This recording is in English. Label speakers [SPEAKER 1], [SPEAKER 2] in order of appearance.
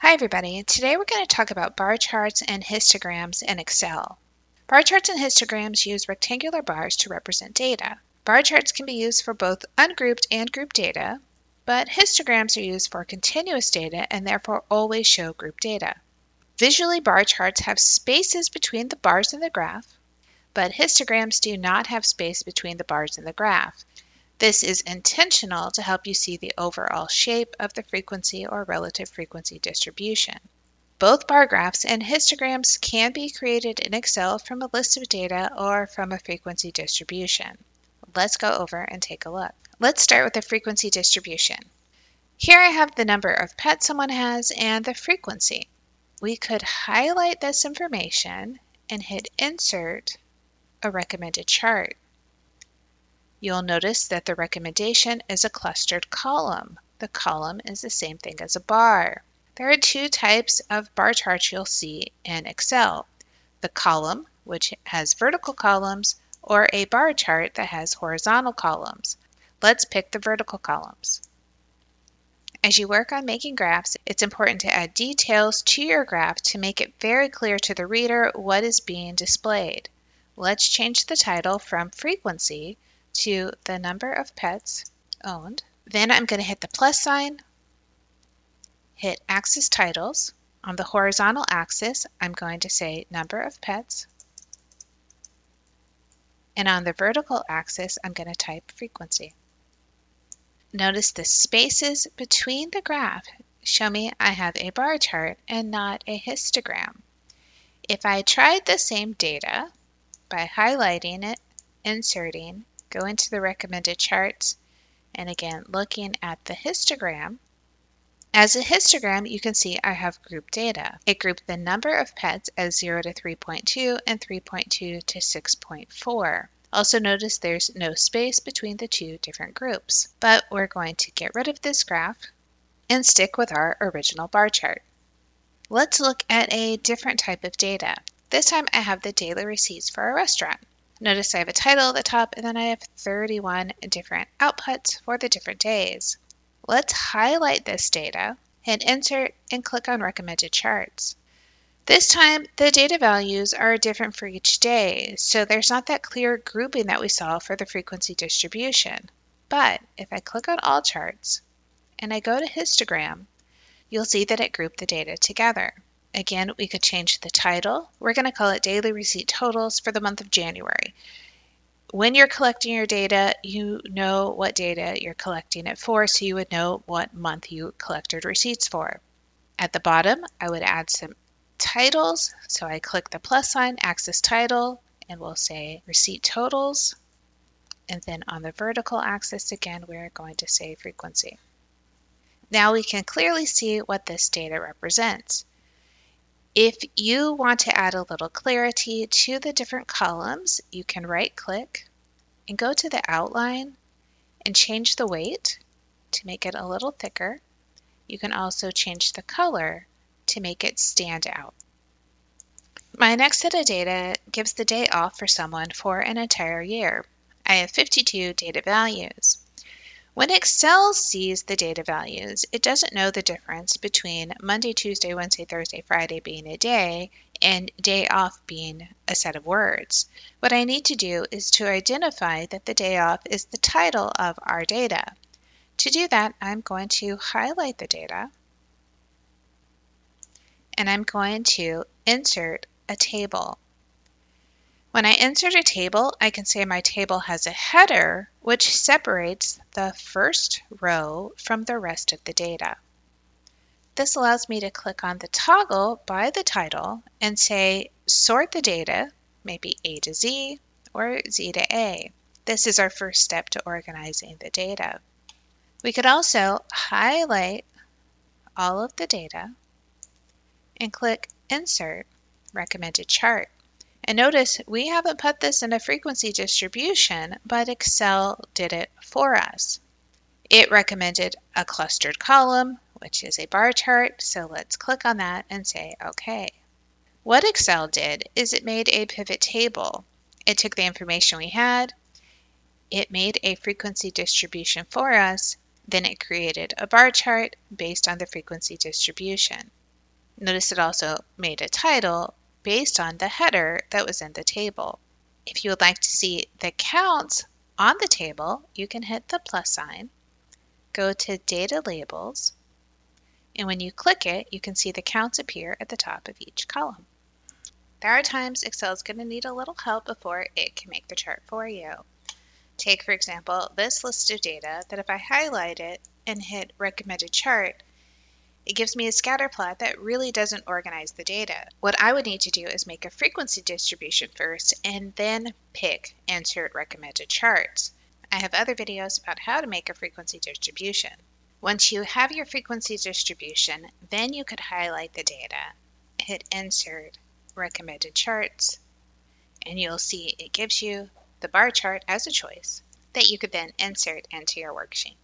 [SPEAKER 1] Hi everybody, today we're going to talk about bar charts and histograms in Excel. Bar charts and histograms use rectangular bars to represent data. Bar charts can be used for both ungrouped and grouped data, but histograms are used for continuous data and therefore always show grouped data. Visually, bar charts have spaces between the bars in the graph, but histograms do not have space between the bars in the graph. This is intentional to help you see the overall shape of the frequency or relative frequency distribution. Both bar graphs and histograms can be created in Excel from a list of data or from a frequency distribution. Let's go over and take a look. Let's start with the frequency distribution. Here I have the number of pets someone has and the frequency. We could highlight this information and hit Insert, a recommended chart. You'll notice that the recommendation is a clustered column. The column is the same thing as a bar. There are two types of bar charts you'll see in Excel. The column, which has vertical columns, or a bar chart that has horizontal columns. Let's pick the vertical columns. As you work on making graphs, it's important to add details to your graph to make it very clear to the reader what is being displayed. Let's change the title from frequency to the number of pets owned. Then I'm going to hit the plus sign, hit Axis Titles. On the horizontal axis, I'm going to say number of pets. And on the vertical axis, I'm going to type frequency. Notice the spaces between the graph show me I have a bar chart and not a histogram. If I tried the same data by highlighting it, inserting, go into the recommended charts, and again looking at the histogram. As a histogram, you can see I have grouped data. It grouped the number of pets as 0 to 3.2 and 3.2 to 6.4. Also notice there's no space between the two different groups. But we're going to get rid of this graph and stick with our original bar chart. Let's look at a different type of data. This time I have the daily receipts for a restaurant. Notice I have a title at the top and then I have 31 different outputs for the different days. Let's highlight this data, hit Insert, and click on Recommended Charts. This time the data values are different for each day, so there's not that clear grouping that we saw for the frequency distribution. But if I click on All Charts and I go to Histogram, you'll see that it grouped the data together. Again, we could change the title. We're going to call it Daily Receipt Totals for the month of January. When you're collecting your data, you know what data you're collecting it for, so you would know what month you collected receipts for. At the bottom, I would add some titles. So I click the plus sign, Axis Title, and we'll say Receipt Totals. And then on the vertical axis, again, we're going to say Frequency. Now we can clearly see what this data represents. If you want to add a little clarity to the different columns, you can right-click and go to the outline and change the weight to make it a little thicker. You can also change the color to make it stand out. My next set of data gives the day off for someone for an entire year. I have 52 data values. When Excel sees the data values, it doesn't know the difference between Monday, Tuesday, Wednesday, Thursday, Friday being a day and day off being a set of words. What I need to do is to identify that the day off is the title of our data. To do that, I'm going to highlight the data and I'm going to insert a table. When I insert a table, I can say my table has a header which separates the first row from the rest of the data. This allows me to click on the toggle by the title and say sort the data, maybe A to Z or Z to A. This is our first step to organizing the data. We could also highlight all of the data and click Insert, Recommended Chart. And notice we haven't put this in a frequency distribution, but Excel did it for us. It recommended a clustered column, which is a bar chart, so let's click on that and say OK. What Excel did is it made a pivot table. It took the information we had, it made a frequency distribution for us, then it created a bar chart based on the frequency distribution. Notice it also made a title based on the header that was in the table. If you would like to see the counts on the table, you can hit the plus sign, go to Data Labels, and when you click it, you can see the counts appear at the top of each column. There are times Excel is going to need a little help before it can make the chart for you. Take, for example, this list of data that if I highlight it and hit Recommended Chart, it gives me a scatter plot that really doesn't organize the data. What I would need to do is make a frequency distribution first and then pick Insert Recommended Charts. I have other videos about how to make a frequency distribution. Once you have your frequency distribution, then you could highlight the data, hit Insert Recommended Charts, and you'll see it gives you the bar chart as a choice that you could then insert into your worksheet.